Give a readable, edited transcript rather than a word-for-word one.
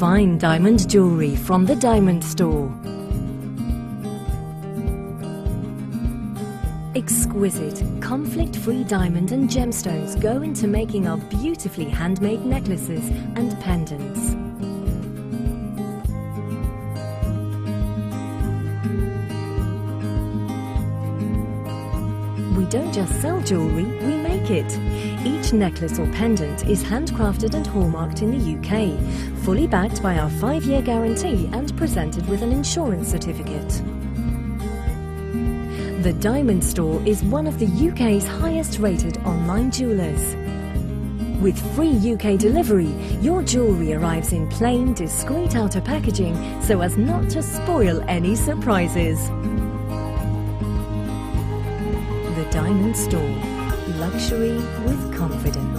Fine diamond jewellery from the Diamond Store. Exquisite, conflict-free diamond and gemstones go into making our beautifully handmade necklaces and pendants. We don't just sell jewellery, we make it. Each necklace or pendant is handcrafted and hallmarked in the UK, fully backed by our 5-year guarantee and presented with an insurance certificate. The Diamond Store is one of the UK's highest rated online jewellers. With free UK delivery, your jewellery arrives in plain, discreet outer packaging so as not to spoil any surprises. The Diamond Store. Luxury with confidence.